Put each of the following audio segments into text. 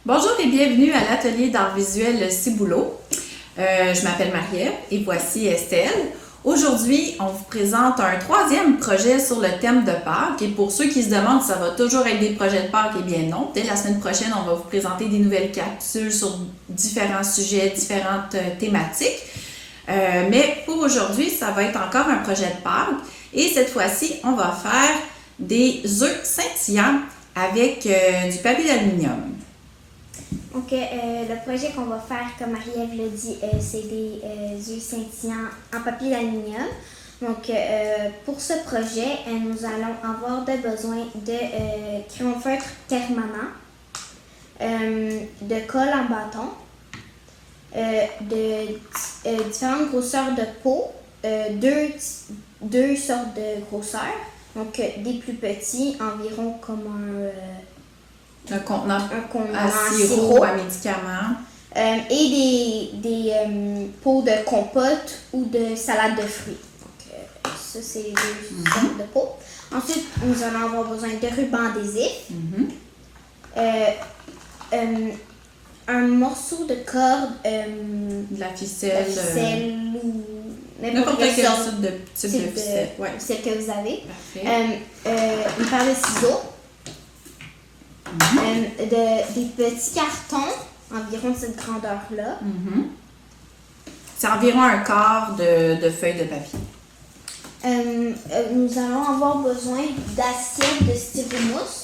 Bonjour et bienvenue à l'atelier d'art visuel Ciboulot. Je m'appelle Marie-Ève et voici Estelle. Aujourd'hui, on vous présente un troisième projet sur le thème de Pâques. Et pour ceux qui se demandent si ça va toujours être des projets de Pâques, eh bien non. Dès la semaine prochaine, on va vous présenter des nouvelles capsules sur différents sujets, différentes thématiques. Mais pour aujourd'hui, ça va être encore un projet de Pâques. Et cette fois-ci, on va faire des œufs scintillants avec du papier d'aluminium. Donc, le projet qu'on va faire, comme Marie-Ève l'a dit, c'est des œufs scintillants en papier d'aluminium. Donc, pour ce projet, nous allons avoir besoin de crayon feutre permanent, de colle en bâton, de différentes grosseurs de peau, deux sortes de grosseurs. Donc, des plus petits, environ comme Un contenant à sirop, à médicaments. Et des pots de compote ou de salade de fruits. Donc, ça, c'est les deux sortes de pots. Ensuite, nous allons avoir besoin de ruban adhésif, un morceau de corde, de la ficelle ou n'importe quel type de ficelle. Celle que vous avez. Parfait. Une paire de ciseaux. Des petits cartons, environ de cette grandeur-là. C'est environ un quart de feuilles de papier. Nous allons avoir besoin d'assiettes de styromousse.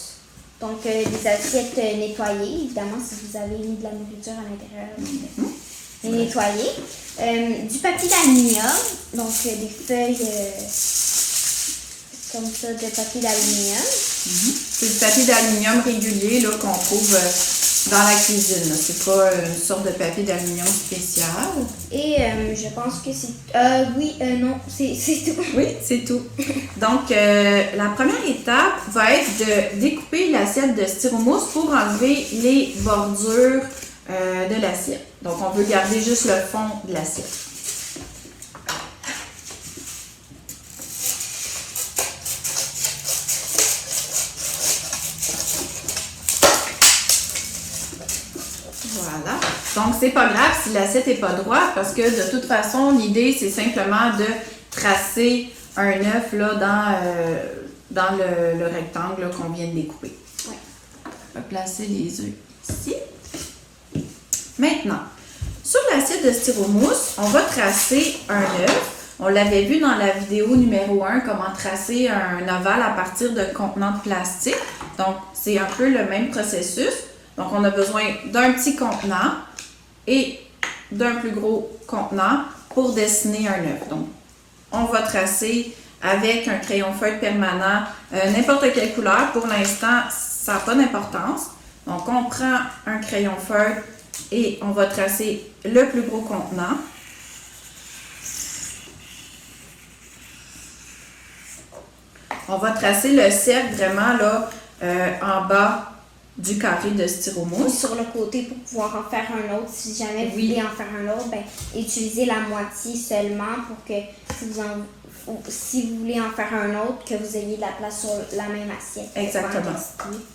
Donc, des assiettes nettoyées, évidemment, si vous avez mis de la nourriture à l'intérieur, les nettoyer. Du papier d'aluminium, donc des feuilles comme ça de papier d'aluminium. C'est du papier d'aluminium régulier là, qu'on trouve dans la cuisine. Là. C'est pas une sorte de papier d'aluminium spécial. Et je pense que c'est... c'est tout. Oui, c'est tout. Donc, la première étape va être de découper l'assiette de styromousse pour enlever les bordures de l'assiette. Donc, on veut garder juste le fond de l'assiette. Voilà. Donc, c'est pas grave si l'assiette n'est pas droite parce que de toute façon, l'idée, c'est simplement de tracer un œuf là, dans le rectangle là, qu'on vient de découper. Ouais. On va placer les œufs ici. Maintenant, sur l'assiette de styromousse, on va tracer un œuf. On l'avait vu dans la vidéo numéro 1, comment tracer un ovale à partir de contenants de plastique. Donc, c'est un peu le même processus. Donc, on a besoin d'un petit contenant et d'un plus gros contenant pour dessiner un œuf. Donc, on va tracer avec un crayon feutre permanent n'importe quelle couleur. Pour l'instant, ça n'a pas d'importance. Donc, on prend un crayon feutre et on va tracer le plus gros contenant. On va tracer le cercle vraiment là en bas du carré de styromousse. Sur le côté pour pouvoir en faire un autre. Si jamais vous voulez en faire un autre, utilisez la moitié seulement pour que si vous voulez en faire un autre, que vous ayez de la place sur la même assiette. Exactement.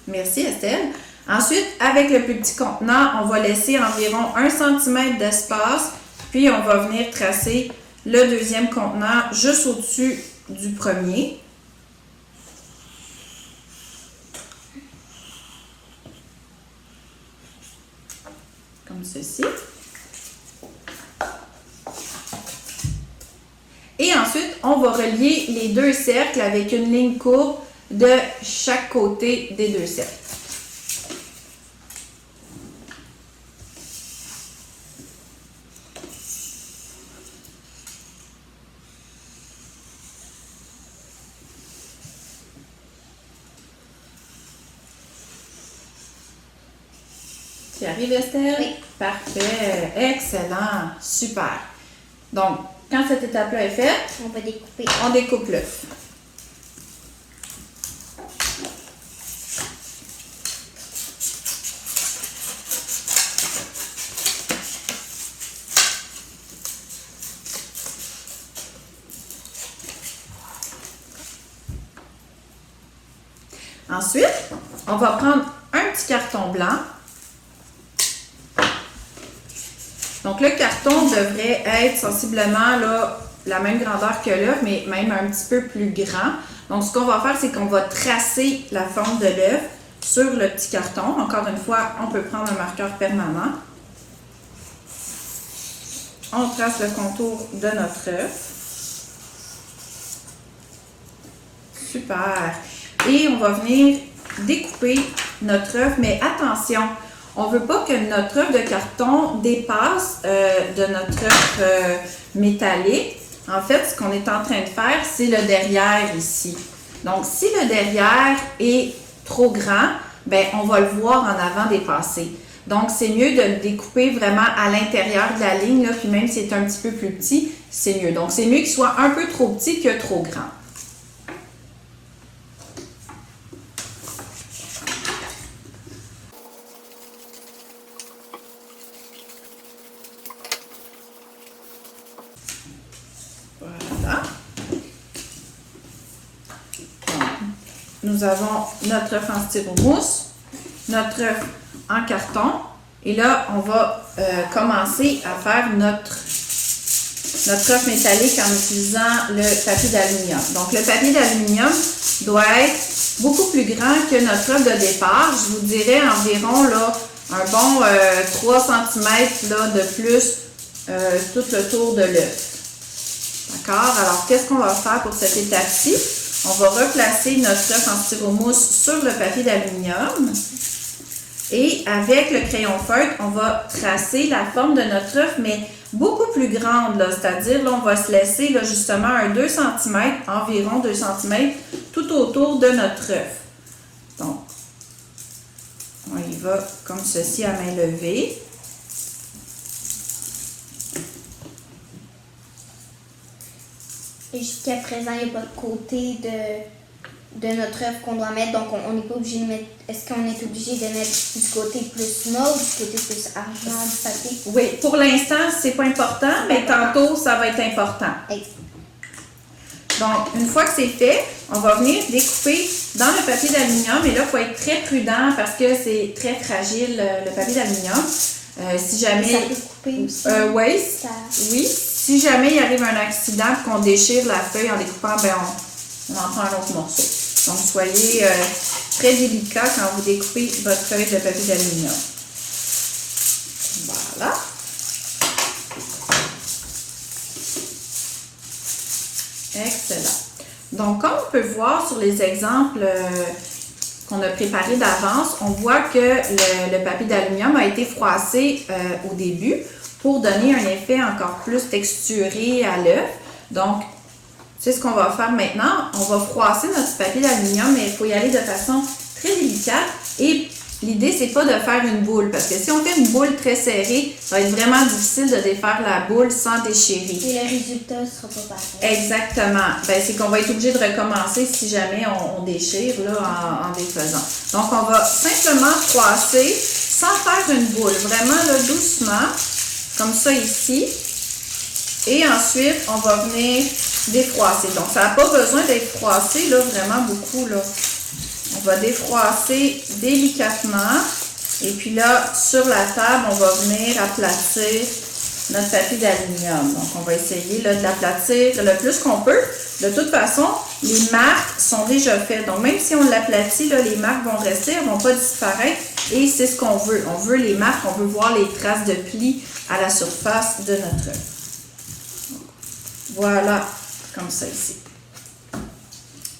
Merci Estelle. Ensuite, avec le plus petit contenant, on va laisser environ 1 cm d'espace, puis on va venir tracer le deuxième contenant juste au-dessus du premier. Comme ceci. Et ensuite, on va relier les deux cercles avec une ligne courbe de chaque côté des deux cercles. Tu y arrives, Estelle? Oui. Parfait. Excellent. Super. Donc, quand cette étape-là est faite, on va découper. On découpe l'œuf. Ensuite, on va prendre un petit carton blanc Donc, le carton devrait être sensiblement là, la même grandeur que l'œuf, mais même un petit peu plus grand. Donc, ce qu'on va faire, c'est qu'on va tracer la forme de l'œuf sur le petit carton. Encore une fois, on peut prendre un marqueur permanent. On trace le contour de notre œuf. Super. Et on va venir découper notre œuf, mais attention, on ne veut pas que notre œuf de carton dépasse de notre œuf métallique. En fait, ce qu'on est en train de faire, c'est le derrière ici. Donc, si le derrière est trop grand, ben, on va le voir en avant dépasser. Donc, c'est mieux de le découper vraiment à l'intérieur de la ligne, là, puis même si c'est un petit peu plus petit, c'est mieux. Donc, c'est mieux qu'il soit un peu trop petit que trop grand. Voilà. Donc, nous avons notre œuf en styromousse, notre œuf en carton. Et là, on va commencer à faire notre œuf métallique en utilisant le papier d'aluminium. Donc, le papier d'aluminium doit être beaucoup plus grand que notre œuf de départ. Je vous dirais environ là, un bon 3 cm là, de plus tout le tour de l'œuf. D'accord? Alors, qu'est-ce qu'on va faire pour cette étape-ci? On va replacer notre œuf en styromousse sur le papier d'aluminium. Et avec le crayon feutre, on va tracer la forme de notre œuf, mais beaucoup plus grande. C'est-à-dire, là, on va se laisser là, justement un 2 cm, environ 2 cm, tout autour de notre œuf. Donc, on y va comme ceci à main levée. Et jusqu'à présent, il n'y a pas de côté de notre œuf qu'on doit mettre, donc on n'est pas obligé de mettre. Est-ce qu'on est obligé de mettre du côté plus mauve, du côté plus argent, du papier? Oui, pour l'instant, c'est pas important, mais tantôt, ça va être important. Donc, une fois que c'est fait, on va venir découper dans le papier d'aluminium. Et là, il faut être très prudent parce que c'est très fragile, le papier d'aluminium. Si jamais... Ça peut couper aussi. Oui, Ça... oui. Si jamais il arrive un accident et qu'on déchire la feuille en découpant, ben on en prend un autre morceau. Donc, soyez très délicat quand vous découpez votre feuille de papier d'aluminium. Voilà. Excellent. Donc, comme on peut voir sur les exemples qu'on a préparés d'avance, on voit que le papier d'aluminium a été froissé au début pour donner un effet encore plus texturé à l'œuf. Donc, c'est ce qu'on va faire maintenant. On va froisser notre papier d'aluminium, mais il faut y aller de façon très délicate. Et l'idée, c'est pas de faire une boule, parce que si on fait une boule très serrée, ça va être vraiment difficile de défaire la boule sans déchirer. Et le résultat ne sera pas pareil. Exactement. Ben, c'est qu'on va être obligé de recommencer si jamais on déchire là, en défaisant. Donc, on va simplement froisser sans faire une boule. Vraiment là, doucement, comme ça ici. Et ensuite, on va venir défroisser. Donc, ça n'a pas besoin d'être froissé là, vraiment beaucoup. Là. On va défroisser délicatement. Et puis là, sur la table, on va venir aplatir notre papier d'aluminium. Donc, on va essayer là, de l'aplatir le plus qu'on peut. De toute façon, les marques sont déjà faites. Donc, même si on l'aplatit, là, les marques vont rester, elles ne vont pas disparaître. Et c'est ce qu'on veut. On veut les marques, on veut voir les traces de plis à la surface de notre œuf. Voilà, comme ça ici.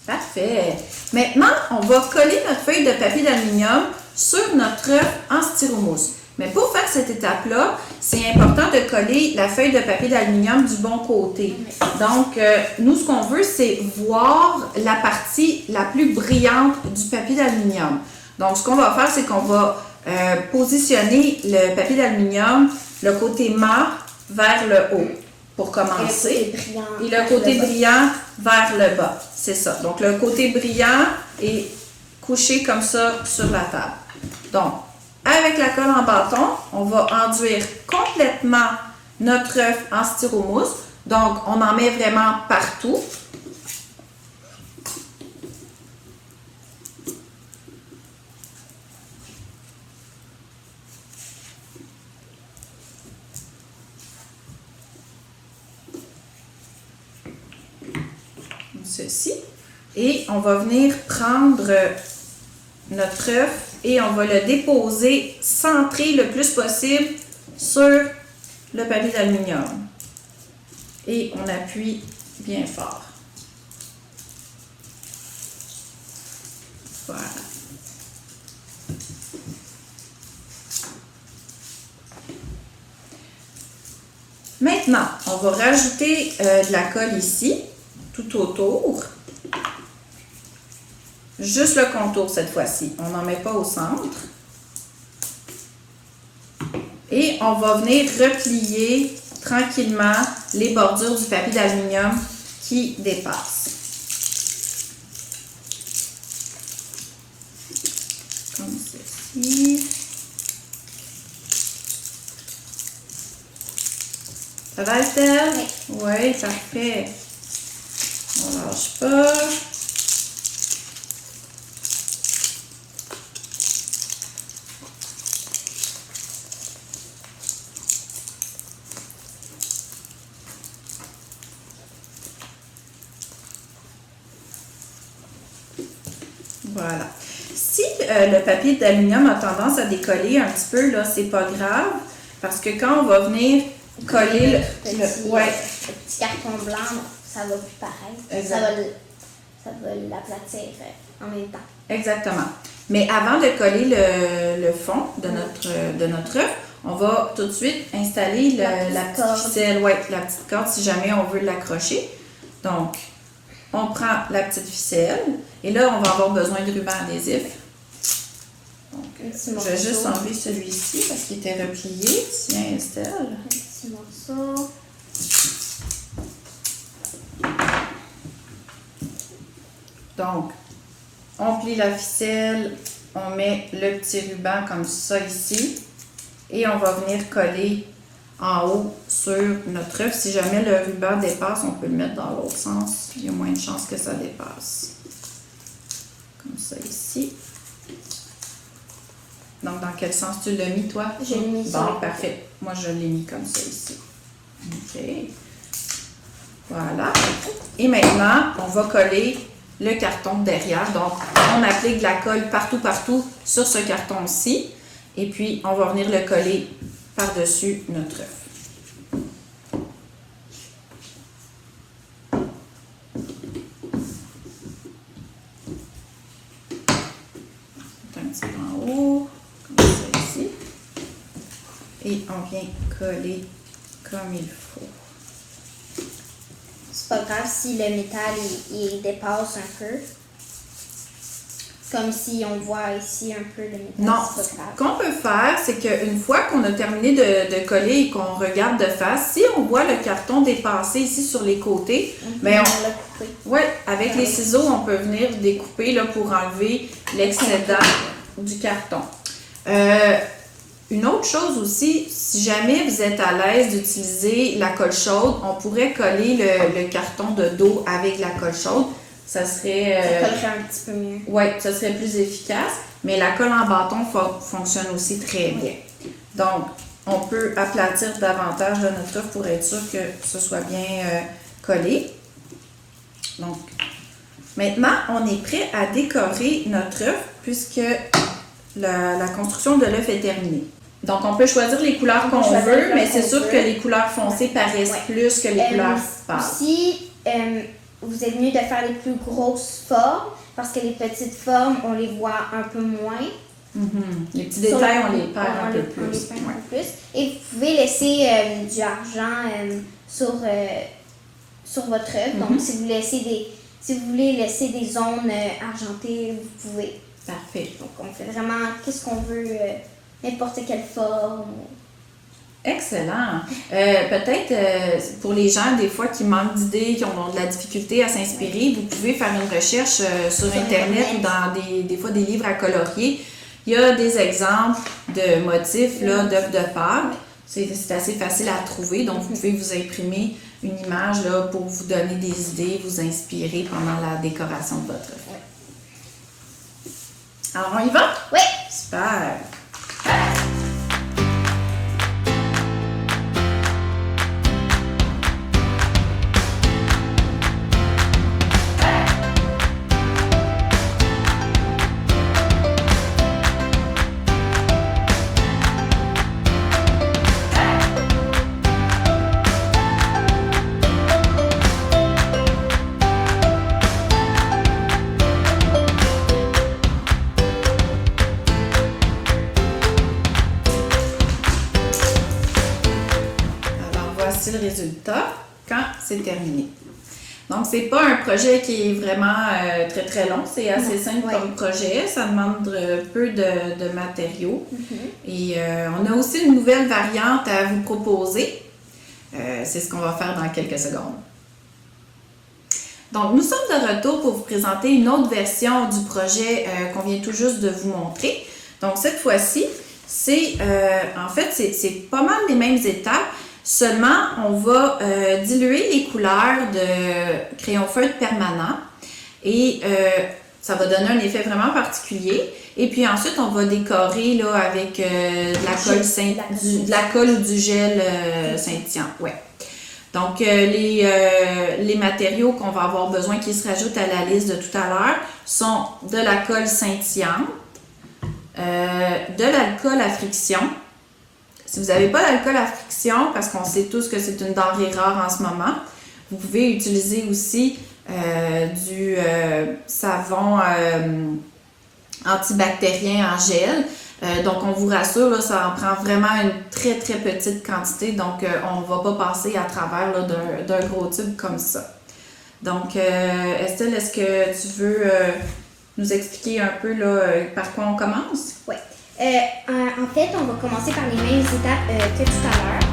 Parfait. Maintenant, on va coller notre feuille de papier d'aluminium sur notre œuf en styromousse. Mais pour faire cette étape-là, c'est important de coller la feuille de papier d'aluminium du bon côté. Donc, nous, ce qu'on veut, c'est voir la partie la plus brillante du papier d'aluminium. Donc, ce qu'on va faire, c'est qu'on va positionner le papier d'aluminium, le côté mat vers le haut pour commencer. Et le côté brillant vers le bas. C'est ça. Donc, le côté brillant est couché comme ça sur la table. Donc, avec la colle en bâton, on va enduire complètement notre œuf en styromousse. Donc, on en met vraiment partout. ceci. Et on va venir prendre notre œuf et on va le déposer centré le plus possible sur le papier d'aluminium. Et on appuie bien fort. Voilà. Maintenant, on va rajouter de la colle ici, tout autour. Juste le contour cette fois-ci. On n'en met pas au centre. Et on va venir replier tranquillement les bordures du papier d'aluminium qui dépassent. Comme ceci. Ça va, Estelle? Oui, parfait. On lâche pas. Voilà. Si le papier d'aluminium a tendance à décoller un petit peu, là, c'est pas grave. Parce que quand on va venir coller le petit carton blanc, ça va plus pareil. Ça va l'aplatir en même temps. Exactement. Mais avant de coller le fond de notre œuf, on va tout de suite installer la petite ficelle, la petite corde si jamais on veut l'accrocher. Donc, on prend la petite ficelle et là, on va avoir besoin de ruban adhésif. Donc, je vais juste enlever celui-ci parce qu'il était replié. Tiens, Estelle. Un petit morceau. Donc, on plie la ficelle, on met le petit ruban comme ça ici et on va venir coller en haut sur notre œuf. Si jamais le ruban dépasse, on peut le mettre dans l'autre sens. Il y a moins de chances que ça dépasse. Comme ça ici. Donc, dans quel sens tu l'as mis, toi? Je l'ai mis Bon, parfait. Moi, je l'ai mis comme ça ici. OK. Voilà. Et maintenant, on va coller le carton derrière. Donc, on applique de la colle partout sur ce carton-ci. Et puis, on va venir le coller par-dessus notre œuf. Un petit peu en haut, comme ça ici. Et on vient coller comme il faut. C'est pas grave si le métal il dépasse un peu. Comme si on voit ici un peu le métal. Non, c'est ce pas grave. qu'on peut faire, c'est qu'une fois qu'on a terminé de coller et qu'on regarde de face, si on voit le carton dépasser ici sur les côtés, mais l'a coupé. ouais, avec les ciseaux, on peut venir découper là, pour enlever l'excédent du carton. Une autre chose aussi, si jamais vous êtes à l'aise d'utiliser la colle chaude, on pourrait coller le carton de dos avec la colle chaude. Ça serait... Ça collerait un petit peu mieux. Oui, ça serait plus efficace, mais la colle en bâton fonctionne aussi très bien. Donc, on peut aplatir davantage de notre œuf pour être sûr que ce soit bien collé. Donc, maintenant, on est prêt à décorer notre œuf puisque la construction de l'œuf est terminée. Donc, on peut choisir les couleurs qu'on veut, mais c'est sûr que les couleurs foncées paraissent plus que les couleurs pâles. Aussi, vous êtes mieux de faire les plus grosses formes parce que les petites formes, on les voit un peu moins. Les petits détails, on les perd un peu plus. Et vous pouvez laisser du argent sur votre œuf. Donc, si vous voulez laisser des zones argentées, vous pouvez. Parfait. Donc, on fait vraiment qu'est-ce qu'on veut, n'importe quelle forme. Excellent. Peut-être pour les gens, des fois, qui manquent d'idées, qui ont de la difficulté à s'inspirer, vous pouvez faire une recherche sur Internet ou dans des fois des livres à colorier. Il y a des exemples de motifs d'œufs de Pâques. C'est assez facile à trouver, donc vous pouvez vous imprimer une image là, pour vous donner des idées, vous inspirer pendant la décoration de votre œuf. Alors, on y va? Oui! Super! voici le résultat quand c'est terminé. Donc, c'est pas un projet qui est vraiment très très long, c'est assez simple comme projet, ça demande peu de matériaux. Et on a aussi une nouvelle variante à vous proposer. C'est ce qu'on va faire dans quelques secondes. Donc, nous sommes de retour pour vous présenter une autre version du projet qu'on vient tout juste de vous montrer. Donc, cette fois-ci, c'est pas mal les mêmes étapes. Seulement, on va diluer les couleurs de crayon feutre permanent et ça va donner un effet vraiment particulier. Et puis ensuite, on va décorer là, avec de la colle ou du gel scintillant. Ouais. Donc, les matériaux qu'on va avoir besoin qui se rajoutent à la liste de tout à l'heure sont de la colle scintillante, de l'alcool à friction. Si vous n'avez pas d'alcool à friction, parce qu'on sait tous que c'est une denrée rare en ce moment, vous pouvez utiliser aussi du savon antibactérien en gel. Donc, on vous rassure, là, ça en prend vraiment une très, très petite quantité. Donc, on ne va pas passer à travers là, d'un gros tube comme ça. Donc, Estelle, est-ce que tu veux nous expliquer un peu là, par quoi on commence? Oui. En fait, on va commencer par les mêmes étapes que tout à l'heure.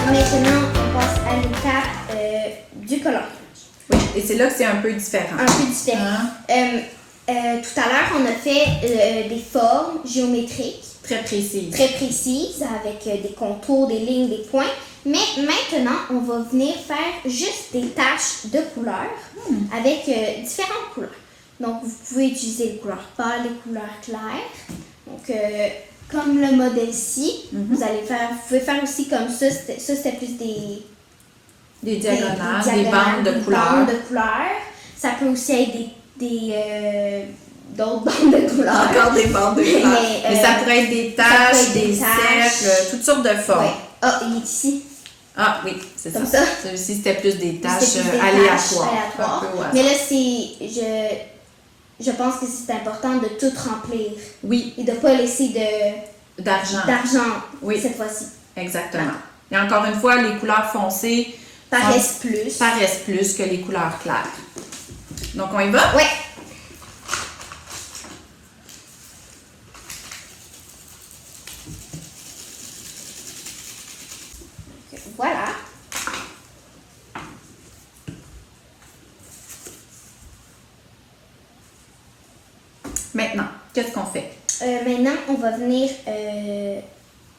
Maintenant, on passe à l'étape du coloriage. Oui, et c'est là que c'est un peu différent. Un peu différent. Tout à l'heure, on a fait des formes géométriques. Très précises. Très précises, avec des contours, des lignes, des points. Mais maintenant, on va venir faire juste des taches de couleurs avec différentes couleurs. Donc, vous pouvez utiliser les couleurs pâles, les couleurs claires. Donc, comme le modèle-ci, vous pouvez faire aussi comme ça. C'était plus des diagonales, des bandes de couleurs. Bandes de couleurs. Ça peut aussi être d'autres bandes de couleurs. Encore des bandes de couleurs. Mais ça pourrait être des taches, des cercles, toutes sortes de formes. Ouais. Ah, il est ici. Ah oui, c'est ça. Comme ça. Celui-ci, c'était plus des taches aléatoires. Mais là, je pense que c'est important de tout remplir. Oui. Et de ne pas laisser d'argent cette fois-ci. Exactement. Et encore une fois, les couleurs foncées paraissent plus que les couleurs claires. Donc, on y va? Oui. Voilà. Maintenant, qu'est-ce qu'on fait? Maintenant, on va venir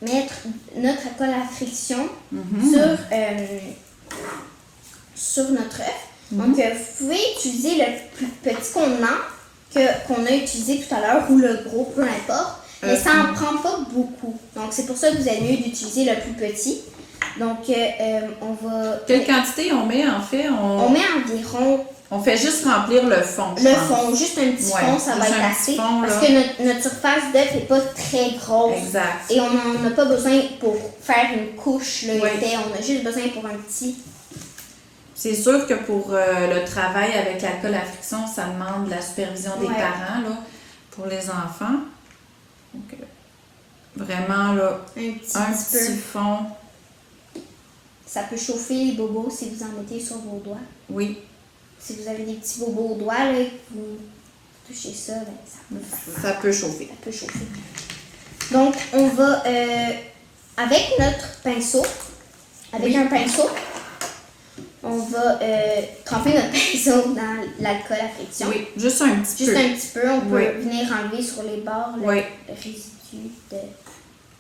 mettre notre alcool à friction sur notre œuf. Donc, vous pouvez utiliser le plus petit contenant qu'on a utilisé tout à l'heure ou le gros, peu importe. Mais ça n'en prend pas beaucoup. Donc, c'est pour ça que vous avez mieux d'utiliser le plus petit. Donc, on va... Quelle quantité on met en fait? On met environ... On fait juste remplir le fond. Juste un petit fond, ça va être assez. Parce que notre surface d'œuf n'est pas très grosse. Exact. Et on n'en a pas besoin pour faire une couche là, épais. On a juste besoin pour un petit. C'est sûr que pour le travail avec l'alcool à friction, ça demande la supervision des parents là, pour les enfants. Donc, vraiment, là, un petit fond. Ça peut chauffer les bobos si vous en mettez sur vos doigts. Oui. Si vous avez des petits bobos aux doigts, là, et que vous touchez ça, ben, ça peut faire mal. Ça peut chauffer. Ça peut chauffer. Donc, on va, avec notre pinceau, un pinceau, on va tremper notre pinceau dans l'alcool à friction. Oui, juste un petit Juste peu. un petit peu, on peut Oui. venir enlever sur les bords le résidu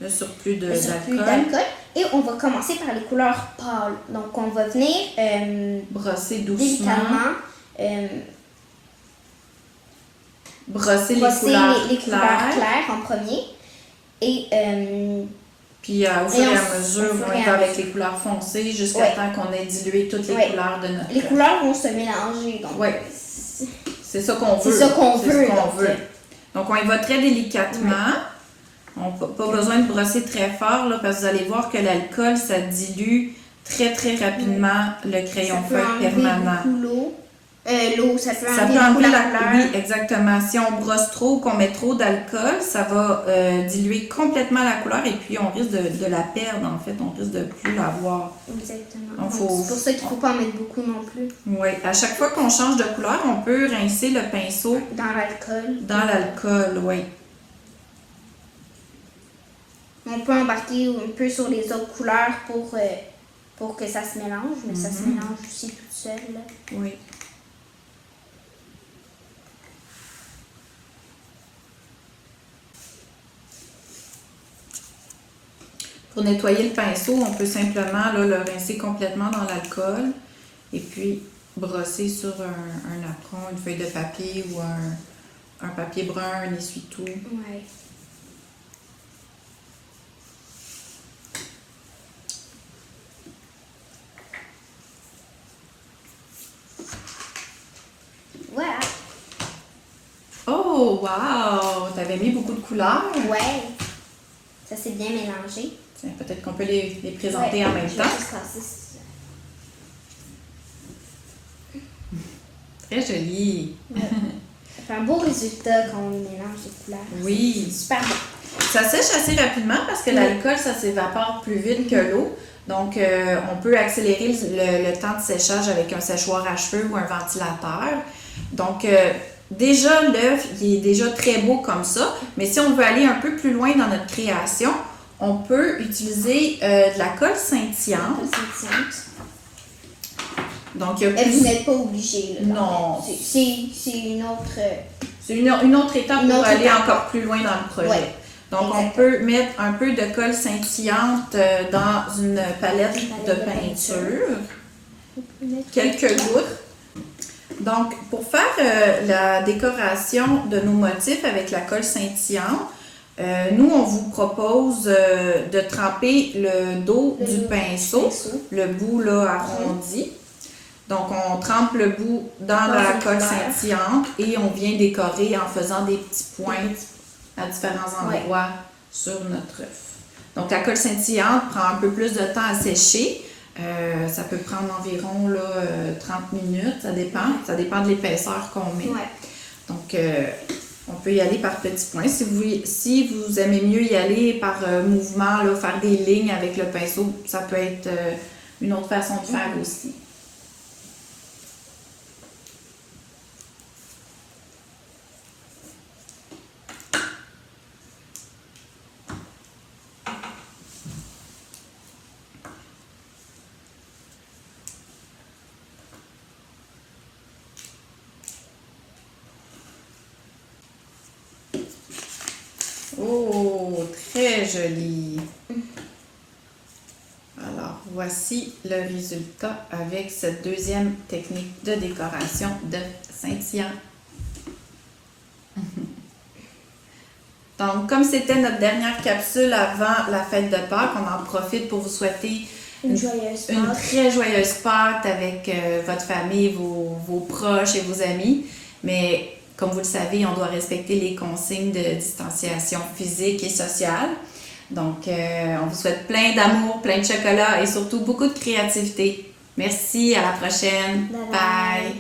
Le surplus le surplus d'alcool. d'alcool. Et on va commencer par les couleurs pâles. Donc, on va venir Brosser doucement. délicatement Brosser les brosser couleurs les couleurs claires. claires en premier. Et Puis au fur et à au mesure, fur on et va à avec les couleurs foncées jusqu'à Ouais. temps qu'on ait dilué toutes les Ouais. couleurs de notre les couleurs vont se mélanger. Donc, Ouais. C'est ça qu'on c'est veut. ça qu'on C'est veut. ce qu'on donc, veut. Donc, on y va très délicatement. On n'a pas besoin de brosser très fort là, parce que vous allez voir que l'alcool, ça dilue très, très rapidement le crayon ça peut feuille enlever permanent. beaucoup l'eau. L'eau, ça peut Ça enlever peut beaucoup enlever la la couleur. Oui, exactement. Si on brosse trop ou qu'on met trop d'alcool, ça va diluer complètement la couleur et puis on risque de la perdre en fait. On risque de plus la voir. Exactement. Donc, Donc, c'est pour ça qu'il ne faut pas en mettre beaucoup non plus Oui. À chaque fois qu'on change de couleur, on peut rincer le pinceau dans l'alcool. dans l'alcool, oui. On peut embarquer un peu sur les autres couleurs pour que ça se mélange, mais ça se mélange aussi toute seule. Là. Oui. Pour nettoyer le pinceau, on peut simplement là, le rincer complètement dans l'alcool et puis brosser sur un apron, une feuille de papier ou un papier brun, un essuie-tout. Ouais. Voilà. Oh, wow! T'avais mis beaucoup de couleurs. Ouais. Ça s'est bien mélangé. Tiens, peut-être qu'on peut les présenter Ouais, en même je vais temps. juste passer ça. Très joli. Ouais. Ça fait un beau résultat quand on mélange les couleurs. Oui. C'est super bon. Ça sèche assez rapidement parce que l'alcool, ça s'évapore plus vite que l'eau. Donc, on peut accélérer le temps de séchage avec un séchoir à cheveux ou un ventilateur. Donc, déjà, l'œuf, il est déjà très beau comme ça. Mais si on veut aller un peu plus loin dans notre création, on peut utiliser de la colle scintillante. Donc, il y a Et plus... vous n'êtes pas obligé. Là, Non. C'est une autre... C'est une autre étape Une pour autre aller étape. encore plus loin dans le projet. Ouais. Donc, on Exactement. peut mettre un peu de colle scintillante dans une palette de peinture. Quelques gouttes. Donc, pour faire la décoration de nos motifs avec la colle scintillante, nous, on vous propose de tremper le dos du pinceau, le bout là arrondi. Donc, on trempe le bout dans la une colle couleur. scintillante et on vient décorer en faisant des petits points à différents endroits sur notre œuf. Donc, la colle scintillante prend un peu plus de temps à sécher. Ça peut prendre environ là, 30 minutes, ça dépend. Ça dépend de l'épaisseur qu'on met. Ouais. Donc, on peut y aller par petits points. Si vous aimez mieux y aller par mouvement, là, faire des lignes avec le pinceau, ça peut être une autre façon de faire aussi. Oh, très joli. Alors, voici le résultat avec cette deuxième technique de décoration de scintillant. Donc, comme c'était notre dernière capsule avant la fête de Pâques, on en profite pour vous souhaiter Une joyeuse une Pâques. très joyeuse Pâques avec votre famille, vos proches et vos amis. Mais comme vous le savez, on doit respecter les consignes de distanciation physique et sociale. Donc, on vous souhaite plein d'amour, plein de chocolat et surtout beaucoup de créativité. Merci, à la prochaine. Bye bye. Bye.